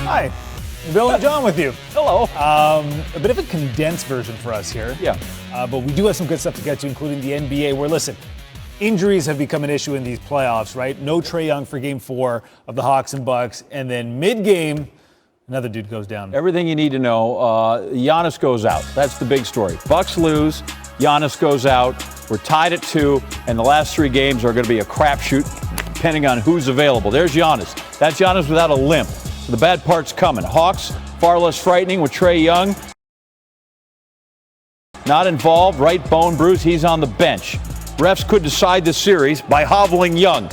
Hi, Bill and John with you. Hello. A bit of a condensed version for us here. Yeah. But we do have some good stuff to get to, including the NBA, where, listen, injuries have become an issue in these playoffs, right? No Trae Young for Game 4 of the Hawks and Bucks, and then mid-game, another dude goes down. Everything you need to know, Giannis goes out. That's the big story. Bucks lose, Giannis goes out. We're tied at 2, and the last 3 games are going to be a crapshoot, depending on who's available. There's Giannis. That's Giannis without a limp. The bad part's coming. Hawks, far less frightening with Trae Young. Not involved, right bone bruise, he's on the bench. Refs could decide the series by hobbling Young.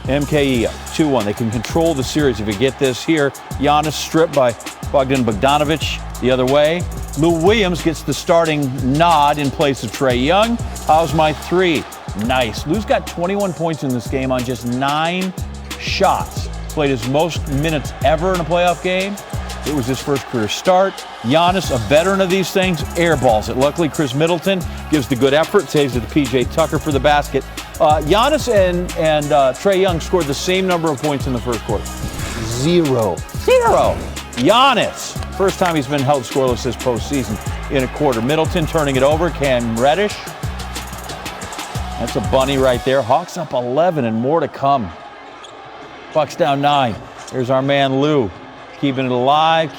MKE up 2-1. They can control the series if you get this here. Giannis stripped by Bogdan Bogdanovic the other way. Lou Williams gets the starting nod in place of Trae Young. How's my 3? Nice. Lou's got 21 points in this game on just 9 shots. Played his most minutes ever in a playoff game. It was his first career start. Giannis, a veteran of these things, airballs it. Luckily, Chris Middleton gives the good effort, saves it to P.J. Tucker for the basket. Giannis and Trae Young scored the same number of points in the first quarter. 0. Giannis, first time he's been held scoreless this postseason in a quarter. Middleton turning it over. Cam Reddish. That's a bunny right there. Hawks up 11 and more to come. Bucks down 9. There's our man Lou. Keeping it alive,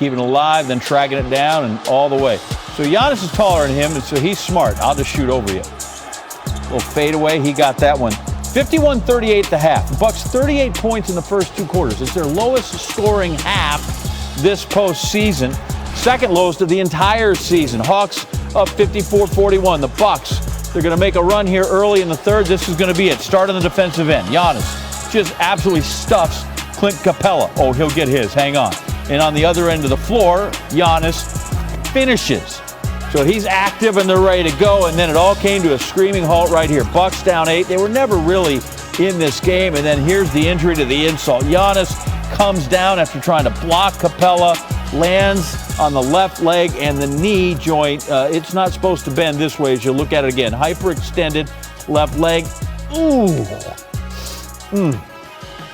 then tracking it down and all the way. So Giannis is taller than him, and so he's smart. I'll just shoot over you. Little fadeaway, he got that one. 51-38 at the half. The Bucks 38 points in the first 2 quarters. It's their lowest scoring half this postseason. Second lowest of the entire season. Hawks up 54-41. The Bucks, they're going to make a run here early in the third. This is going to be it. Start on the defensive end. Giannis just absolutely stuffs Clint Capella. Oh, he'll get his. Hang on. And on the other end of the floor, Giannis finishes. So he's active and they're ready to go. And then it all came to a screaming halt right here. Bucks down 8. They were never really in this game. And then here's the injury to the insult. Giannis comes down after trying to block Capella, lands on the left leg and the knee joint. It's not supposed to bend this way as you look at it again. Hyperextended left leg. Ooh.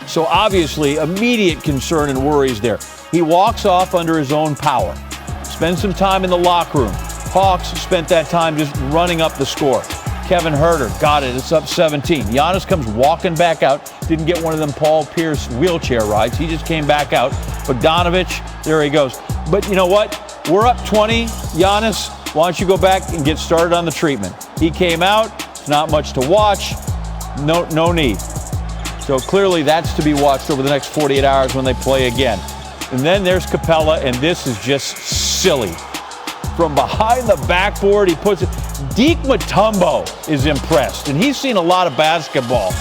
So obviously, immediate concern and worries there. He walks off under his own power. Spends some time in the locker room. Hawks spent that time just running up the score. Kevin Huerter got it. It's up 17. Giannis comes walking back out. Didn't get one of them Paul Pierce wheelchair rides. He just came back out. Bogdanovic, there he goes. But you know what? We're up 20. Giannis, why don't you go back and get started on the treatment? He came out. It's not much to watch. No need. So clearly that's to be watched over the next 48 hours when they play again. And then there's Capella, and this is just silly. From behind the backboard, he puts it. Deke Mutombo is impressed, and he's seen a lot of basketball.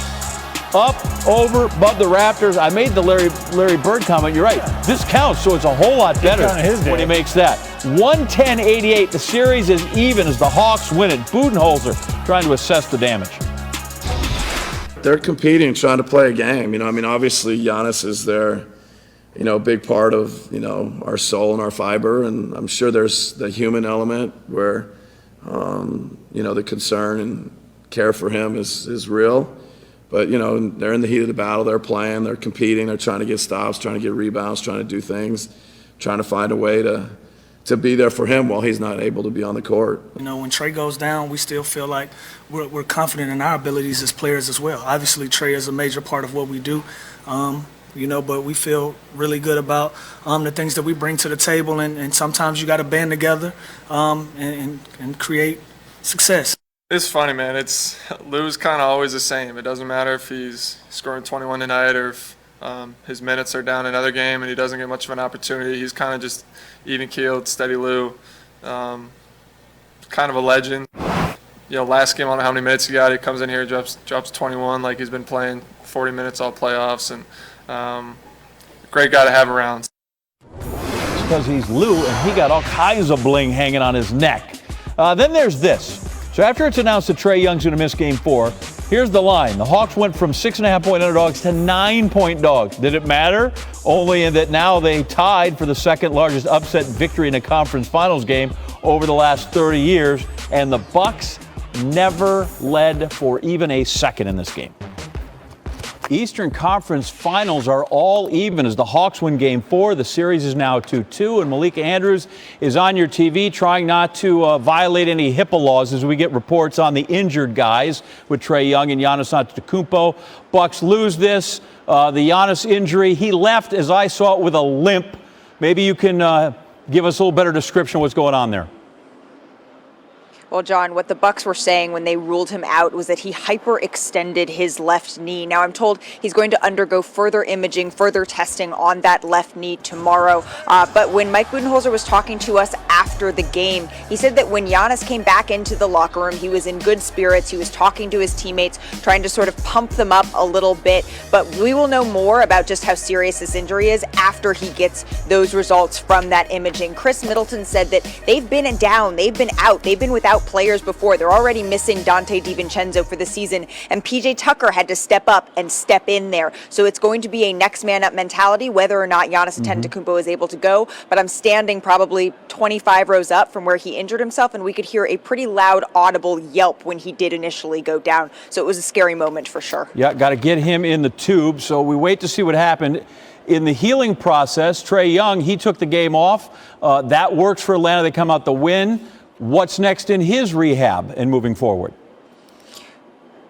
Up, over, above the Raptors. I made the Larry Bird comment. You're right. This counts, so it's a whole lot better when he makes that. 110-88. The series is even as the Hawks win it. Budenholzer trying to assess the damage. They're competing, trying to play a game. Obviously Giannis is their, big part of, our soul and our fiber. And I'm sure there's the human element where, the concern and care for him is real. But, they're in the heat of the battle. They're playing. They're competing. They're trying to get stops, trying to get rebounds, trying to do things, trying to find a way to be there for him while he's not able to be on the court. When Trae goes down, we still feel like we're confident in our abilities as players as well. Obviously, Trae is a major part of what we do, but we feel really good about the things that we bring to the table, and sometimes you got to band together and create success. It's funny, man. Lou's kind of always the same. It doesn't matter if he's scoring 21 tonight or if his minutes are down another game and he doesn't get much of an opportunity. He's kind of just even-keeled, steady Lou. Kind of a legend. Last game, I don't know how many minutes he got. He comes in here, drops 21 like he's been playing 40 minutes all playoffs. And great guy to have around. It's because he's Lou, and he got all kinds of bling hanging on his neck. Then there's this. So after it's announced that Trae Young's going to miss Game 4, here's the line. The Hawks went from 6.5-point underdogs to 9-point dogs. Did it matter? Only in that now they tied for the second largest upset victory in a conference finals game over the last 30 years, and the Bucks never led for even a second in this game. Eastern Conference Finals are all even as the Hawks win Game 4. The series is now 2-2, and Malika Andrews is on your TV trying not to violate any HIPAA laws as we get reports on the injured guys with Trae Young and Giannis Antetokounmpo. Bucks lose this. The Giannis injury, he left, as I saw it, with a limp. Maybe you can give us a little better description of what's going on there. Well, John, what the Bucks were saying when they ruled him out was that he hyperextended his left knee. Now, I'm told he's going to undergo further imaging, further testing on that left knee tomorrow. But when Mike Budenholzer was talking to us after the game, he said that when Giannis came back into the locker room, he was in good spirits. He was talking to his teammates, trying to sort of pump them up a little bit. But we will know more about just how serious this injury is after he gets those results from that imaging. Chris Middleton said that they've been down, they've been out, they've been without players before. They're already missing Dante DiVincenzo for the season, and PJ Tucker had to step up and step in there. So it's going to be a next man up mentality, whether or not Giannis Antetokounmpo is able to go. But I'm standing probably 25 rows up from where he injured himself, and we could hear a pretty loud, audible yelp when he did initially go down. So it was a scary moment for sure. Yeah, got to get him in the tube. So we wait to see what happened. In the healing process, Trae Young, he took the game off. That works for Atlanta. They come out the win. What's next in his rehab and moving forward?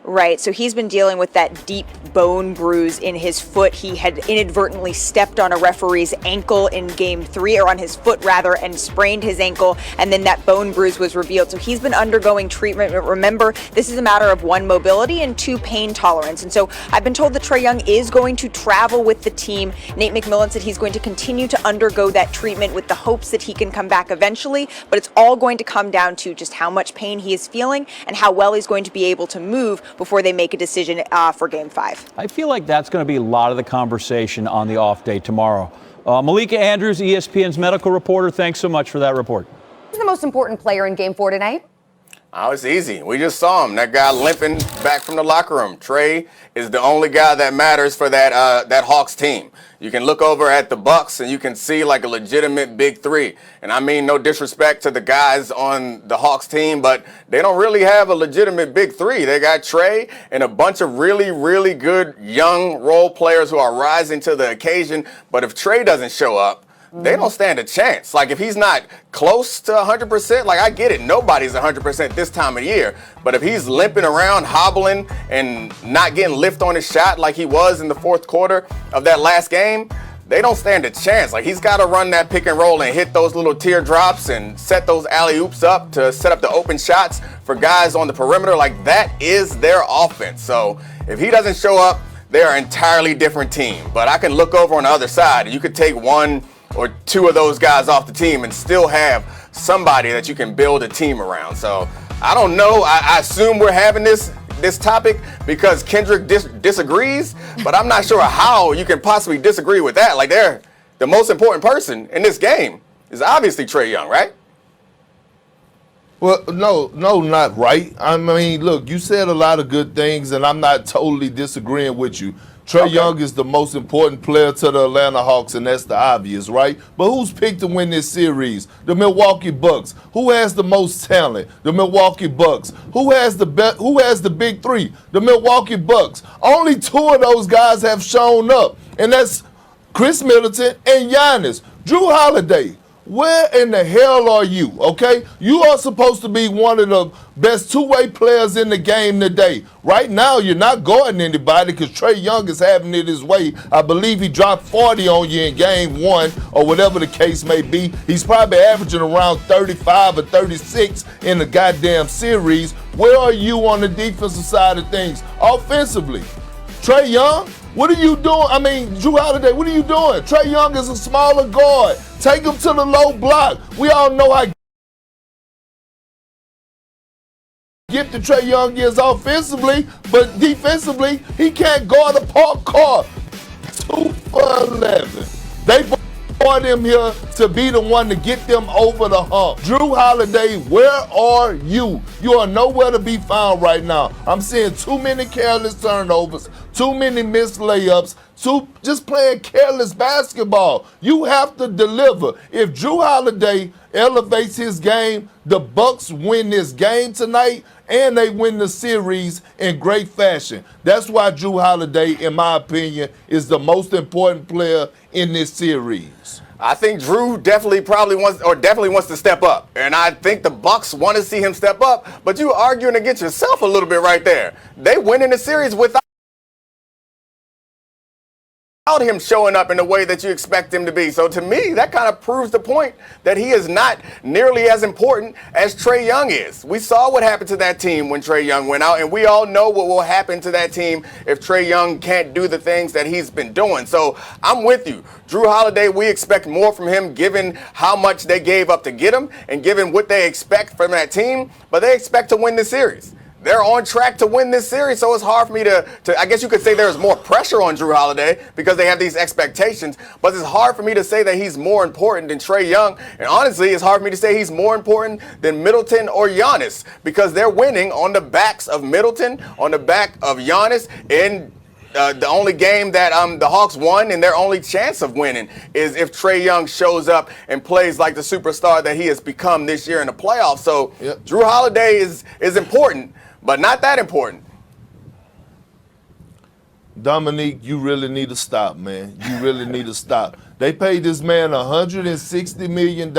Right, so he's been dealing with that deep bone bruise in his foot. He had inadvertently stepped on a referee's ankle in Game 3, or on his foot rather, and sprained his ankle, and then that bone bruise was revealed. So he's been undergoing treatment. But remember, this is a matter of 1, mobility, and 2, pain tolerance. And so I've been told that Trae Young is going to travel with the team. Nate McMillan said he's going to continue to undergo that treatment with the hopes that he can come back eventually, but it's all going to come down to just how much pain he is feeling and how well he's going to be able to move before they make a decision for Game 5. I feel like that's going to be a lot of the conversation on the off day tomorrow. Malika Andrews, ESPN's medical reporter, thanks so much for that report. Who's the most important player in Game 4 tonight? Oh, it's easy. We just saw him. That guy limping back from the locker room. Trae is the only guy that matters for that Hawks team. You can look over at the Bucks and you can see like a legitimate big three. And I mean, no disrespect to the guys on the Hawks team, but they don't really have a legitimate big three. They got Trae and a bunch of really, really good young role players who are rising to the occasion. But if Trae doesn't show up, they don't stand a chance. Like, if he's not close to 100%, like, I get it. Nobody's 100% this time of year. But if he's limping around, hobbling, and not getting lift on his shot like he was in the fourth quarter of that last game, they don't stand a chance. Like, he's got to run that pick and roll and hit those little teardrops and set those alley-oops up to set up the open shots for guys on the perimeter. Like, that is their offense. So if he doesn't show up, they're an entirely different team. But I can look over on the other side, and you could take 1 or 2 of those guys off the team and still have somebody that you can build a team around. So I don't know. I assume we're having this topic because Kendrick disagrees, but I'm not sure how you can possibly disagree with that. Like, the most important person in this game is obviously Trae Young, right? Well, no, not right. I mean, look, you said a lot of good things, and I'm not totally disagreeing with you. Trae Young is the most important player to the Atlanta Hawks, and that's the obvious, right? But who's picked to win this series? The Milwaukee Bucks. Who has the most talent? The Milwaukee Bucks. Who has the big three? The Milwaukee Bucks. Only 2 of those guys have shown up, and that's Chris Middleton and Giannis. Drew Holiday, where in the hell are you, okay? You are supposed to be one of the best two-way players in the game today. Right now, you're not guarding anybody because Trae Young is having it his way. I believe he dropped 40 on you in Game 1 or whatever the case may be. He's probably averaging around 35 or 36 in the goddamn series. Where are you on the defensive side of things? Offensively, Trae Young, what are you doing? I mean, Drew Holiday, what are you doing? Trae Young is a smaller guard. Take him to the low block. We all know how gifted Trae Young is offensively, but defensively, he can't guard a parked car. 2 for 11. They brought him here to be the one to get them over the hump. Drew Holiday, where are you? You are nowhere to be found right now. I'm seeing too many careless turnovers, too many missed layups, to just playing careless basketball. You have to deliver. If Drew Holiday elevates his game, the Bucks win this game tonight, and they win the series in great fashion. That's why Drew Holiday, in my opinion, is the most important player in this series. I think Drew definitely wants to step up, and I think the Bucks want to see him step up. But you arguing against yourself a little bit right there. They win in the series without him showing up in the way that you expect him to be. So to me, that kind of proves the point that he is not nearly as important as Trae Young is. We saw what happened to that team when Trae Young went out, and we all know what will happen to that team if Trae Young can't do the things that he's been doing. So I'm with you. Drew Holiday, we expect more from him given how much they gave up to get him and given what they expect from that team, but they expect to win the series. They're on track to win this series, so it's hard for me to I guess you could say there's more pressure on Drew Holiday because they have these expectations, but it's hard for me to say that he's more important than Trae Young, and honestly, it's hard for me to say he's more important than Middleton or Giannis because they're winning on the backs of Middleton, on the back of Giannis, and the only game that the Hawks won and their only chance of winning is if Trae Young shows up and plays like the superstar that he has become this year in the playoffs. So Drew Holiday is important, but not that important. Dominique, you really need to stop, man. You really need to stop. They paid this man $160 million.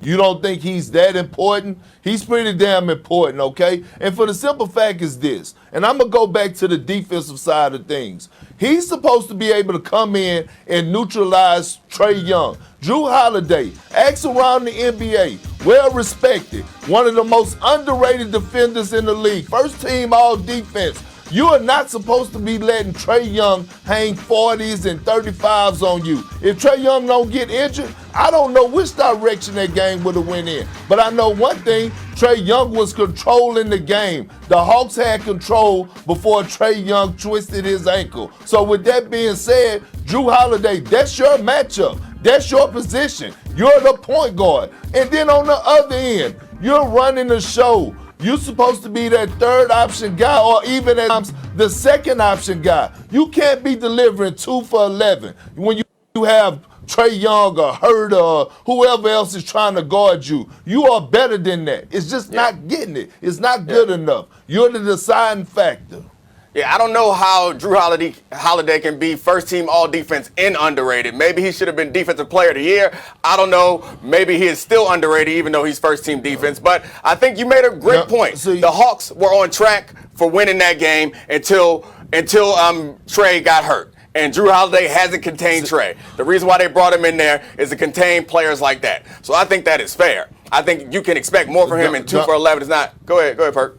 You don't think he's that important? He's pretty damn important, okay? And for the simple fact is this, and I'm going to go back to the defensive side of things. He's supposed to be able to come in and neutralize Trae Young. Drew Holiday, acts around the NBA, well respected, one of the most underrated defenders in the league, first team all defense. You are not supposed to be letting Trae Young hang 40s and 35s on you. If Trae Young don't get injured, I don't know which direction that game would have went in. But I know one thing, Trae Young was controlling the game. The Hawks had control before Trae Young twisted his ankle. So with that being said, Drew Holiday, that's your matchup. That's your position. You're the point guard. And then on the other end, you're running the show. You're supposed to be that third option guy or even at times the second option guy. You can't be delivering 2 for 11 when you have Trae Young or Hurd or whoever else is trying to guard you. You are better than that. It's just not getting it. It's not good enough. You're the deciding factor. Yeah, I don't know how Drew Holiday can be first team all defense and underrated. Maybe he should have been defensive player of the year. I don't know. Maybe he is still underrated even though he's first team defense. But I think you made a great point. The Hawks were on track for winning that game until Trae got hurt. And Drew Holiday hasn't contained Trae. The reason why they brought him in there is to contain players like that. So I think that is fair. I think you can expect more from him, and 2 for 11 is not. Go ahead, Perk.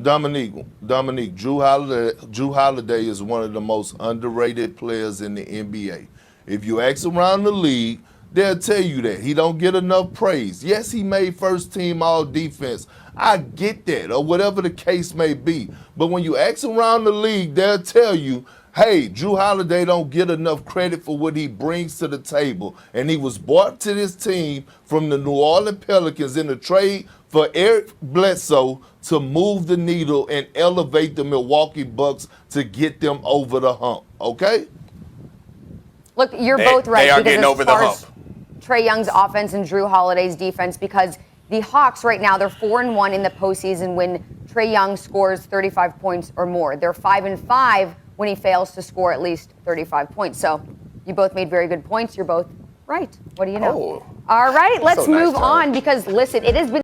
Dominique, Drew Holiday is one of the most underrated players in the NBA. If you ask around the league, they'll tell you that. He don't get enough praise. Yes, he made first team all defense. I get that, or whatever the case may be. But when you ask around the league, they'll tell you, hey, Drew Holiday don't get enough credit for what he brings to the table. And he was brought to this team from the New Orleans Pelicans in the trade for Eric Bledsoe to move the needle and elevate the Milwaukee Bucks to get them over the hump, okay? Look, you're both right. They are getting over the hump. Trae Young's offense and Drew Holiday's defense, because the Hawks right now, they're 4-1 in the postseason when Trae Young scores 35 points or more. They're 5-5 when he fails to score at least 35 points. So you both made very good points. You're both right. What do you know? Oh, all right, let's so nice, move on because, listen, it has been